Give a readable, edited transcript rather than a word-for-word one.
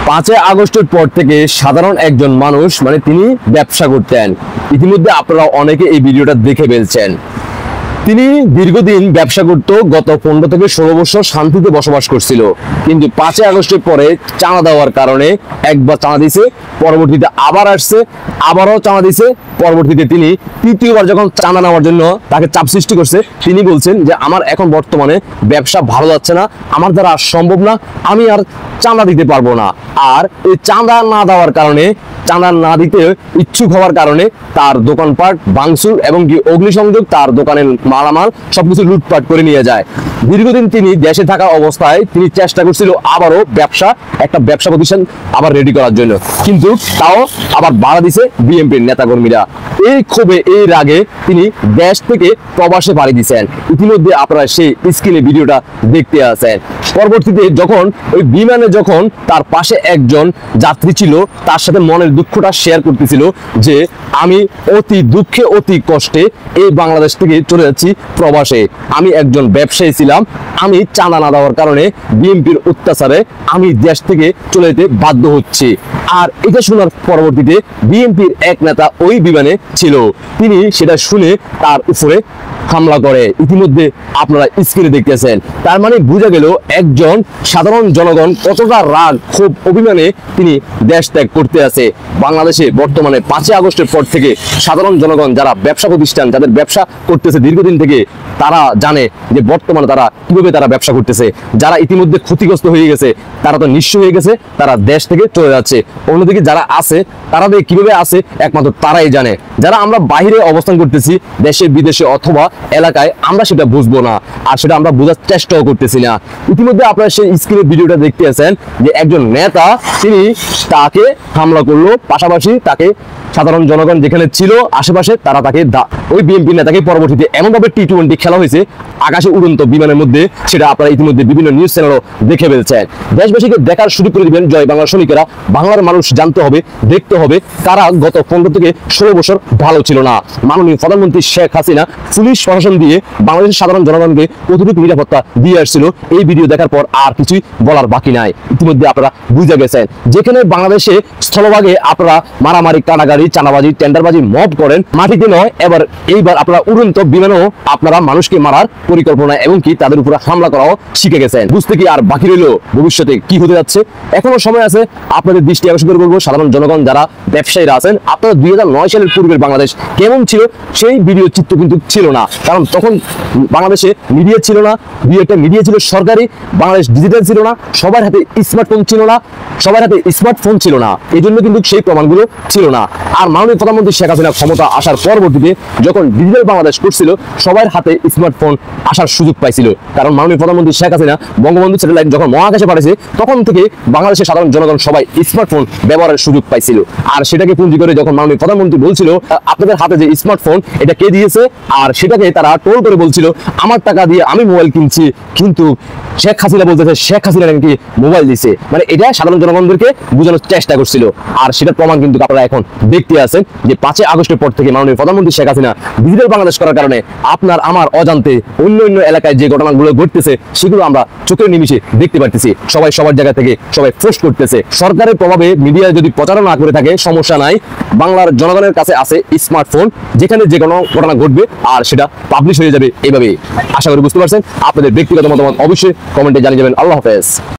5 আগস্টের পর থেকে সাধারণ একজন মানুষ মানে তিনি ব্যবসা করতেন। ইতিমধ্যে আপনারা অনেকে এই ভিডিওটা দেখে ফেলছেন। তিনি দীর্ঘদিন ব্যবসা করত, গত 15 থেকে 16 বছর শান্তিতে বসবাস করছিল, কিন্তু 5 আগস্টের পরে চাঁদা দেওয়ার কারণে একবার চাঁদা দিছে, পরবর্তীতে আবার আসছে, আবারও চাঁদা দিছে, পরবর্তীতে তিনি তৃতীয়বার যখন চাঁদা নেওয়ার জন্য তাকে চাপ সৃষ্টি করছে, তিনি বলছেন যে আমার এখন বর্তমানে ব্যবসা ভালো যাচ্ছে না, আমার দ্বারা সম্ভব না, আমি আর চাঁদা দিতে পারবো না। আর এই চাঁদা না দেওয়ার কারণে, চাঁদা না দিতে ইচ্ছুক হওয়ার কারণে তার দোকানপাট ভাঙচুর এবং কি অগ্নিসংযোগ, তার দোকানের মালামাল সবকিছু লুটপাট করে নিয়ে যায়। দীর্ঘদিন তিনি দেশে থাকা অবস্থায় তিনি চেষ্টা করছিল আবারও একটা ব্যবসা প্রতিষ্ঠান আবার রেডি করার জন্য, কিন্তু তাও আবার বাধা দিছে বিএনপির নেতাকর্মীরা। এই ক্ষোভে, এই রাগে তিনি দেশ থেকে প্রবাসে পাড়ি দিয়েছেন। ইতিমধ্যে আপনারা সেই স্ক্রিনে ভিডিওটা দেখতে আছেন। পরবর্তীতে যখন ওই বিমানে যখন তার পাশে একজন যাত্রী ছিল, তার সাথে মনের দুঃখটা শেয়ার করতেছিল যে আমি অতি দুঃখে অতি কষ্টে এই বাংলাদেশ থেকে চলে যাচ্ছি প্রবাসে। আমি একজন ব্যবসায়ী ছিলাম, আমি চাঁদা না দেওয়ার কারণে বিএনপির অত্যাচারে আমি দেশ থেকে চলে যেতে বাধ্য হচ্ছি। আর এটা শোনার পরবর্তীতে বিএনপির এক নেতা ওই বিমানে ছিল, তিনি সেটা শুনে তার উপরে হামলা করে। ইতিমধ্যে আপনারা স্ক্রিনে দেখতেছেন। তার মানে বোঝা গেল একজন সাধারণ জনগণ কতটা রাগ, খুব অভিমানে তিনি দেশ ত্যাগ করতে আছে। বাংলাদেশে বর্তমানে 5 আগস্টের পর থেকে সাধারণ জনগণ যারা ব্যবসা প্রতিষ্ঠান, যাদের ব্যবসা করতেছে দীর্ঘদিন থেকে, তারা জানে যে বর্তমানে তারা কিভাবে তারা ব্যবসা করতেছে। যারা ইতিমধ্যে ক্ষতিগ্রস্ত হয়ে গেছে, তারা তো নিঃস্ব হয়ে গেছে, তারা দেশ থেকে চলে যাচ্ছে। অন্যদিকে যারা আছে, তারা কিভাবে আছে একমাত্র তারাই জানে। যারা আমরা বাইরে অবস্থান করতেছি, দেশে বিদেশে অথবা এলাকায়, আমরা সেটা বুঝবো না, আর সেটা আমরা বোঝার চেষ্টাও করতেছি না। ইতিমধ্যে আপনারা সেই স্ক্রিনের ভিডিওটা দেখতে আছেন যে একজন নেতা তিনি তাকে হামলা করলো, পাশাপাশি তাকে সাধারণ জনগণ যেখানে ছিল আশেপাশে তারা তাকে ওই বিএনপি নেতাকে পরবর্তীতে এমনভাবে T20 খেলা হয়েছে আকাশে উড়ন্ত বিমানের মধ্যে, সেটা আপনারা ইতিমধ্যে বিভিন্ন নিউজ চ্যানেলও দেখে ফেলছেন। দেশবাসীকে দেখার সুযোগ করে দিবেন জয় বাংলা সৈনিকেরা। বাংলার মানুষ জানতে হবে, দেখতে হবে কারা গত 15 থেকে 16 বছর ভালো ছিল না। মাননীয় প্রধানমন্ত্রী শেখ হাসিনা পুলিশ প্রশাসন দিয়ে বাংলাদেশের সাধারণ জনগণকে কতটুকু নিরাপত্তা দিয়ে আসছিল, এই ভিডিও দেখার পর আর কিছুই বলার বাকি নাই। ইতিমধ্যে আপনারা বুঝে গেছেন, যেখানে বাংলাদেশে স্থলভাগে আপনারা মারামারি, কানাগাড়ি, চাঁদাবাজি, টেন্ডারবাজি মব করেন, মাটিতে নয়, এইবার আপনারা উড়ন্ত বিমানেও আপনারা মানুষকে মারার পরিকল্পনা এবং কি তাদের উপরে হামলা করাও শিখে গেছেন। বুঝতে কি আর বাকি রইল ভবিষ্যতে কি হতে যাচ্ছে? এখনো সময় আছে। আপনাদের দৃষ্টি আকর্ষণ করে বলবো, সাধারণ জনগণ যারা ব্যবসায়ীরা আছেন, আপনারা 2009 সালের পূর্বের বাংলাদেশ কেমন ছিল সেই ভিডিও চিত্র কিন্তু ছিল না, কারণ তখন বাংলাদেশে মিডিয়া ছিল না। একটা মিডিয়া ছিল সরকারি, বাংলাদেশ ডিজিটাল ছিল না, সবার হাতে স্মার্টফোন ছিল না, এই জন্য কিন্তু সেই প্রমাণগুলো ছিল না। আর মাননীয় প্রধানমন্ত্রী শেখ হাসিনা ক্ষমতা আসার পরবর্তীতে যখন ডিজিটাল বাংলাদেশ করছিল, সবার হাতে স্মার্টফোন আসার সুযোগ পাইছিল, কারণ মাননীয় প্রধানমন্ত্রী শেখ হাসিনা বঙ্গবন্ধু স্যাটেলাইট যখন মহাকাশে পাঠিয়েছে, তখন থেকে বাংলাদেশের সাধারণ জনগণ সবাই স্মার্টফোন ব্যবহারের সুযোগ পাইছিল। আর সেটাকে পুঁজি করে যখন মাননীয় প্রধানমন্ত্রী বলছিল আপনাদের হাতে যে স্মার্টফোন এটা কে দিয়েছে, আর সেটাকে তারা টোল করে বলছিল আমার টাকা দিয়ে আমি মোবাইল কিনছি, কিন্তু শেখ হাসিনা বলতেছে শেখ হাসিনা নাকি মোবাইল দিছে, মানে এটা সাধারণ জনগণদেরকে বোঝানোর চেষ্টা করছিল। আর সেটার প্রমাণ কিন্তু আপনারা এখন দেখতে আছেন যে 5 আগস্টের পর থেকে মাননীয় প্রধানমন্ত্রী শেখ হাসিনা ডিজিটাল বাংলাদেশ করার কারণে আপনার আমার অজান্তে অন্য এলাকায় যে ঘটনাগুলো ঘটতেছে সেগুলো আমরা চোখের নিমিষে দেখতে পারতেছি। সবাই সবার জায়গা থেকে সবাই পোস্ট করতেছে। সরকারের প্রভাবে মিডিয়া যদি প্রচারণা না করে থাকে সমস্যা নাই, বাংলার জনগণের কাছে আছে স্মার্টফোন, যেখানে যে কোনো ঘটনা ঘটবে আর সেটা পাবলিশ হয়ে যাবে। এইভাবে আশা করি বুঝতে পারছেন। আপনাদের ব্যক্তিগত মতামত অবশ্যই কমেন্টে জানিয়ে যাবেন। আল্লাহ হাফেজ।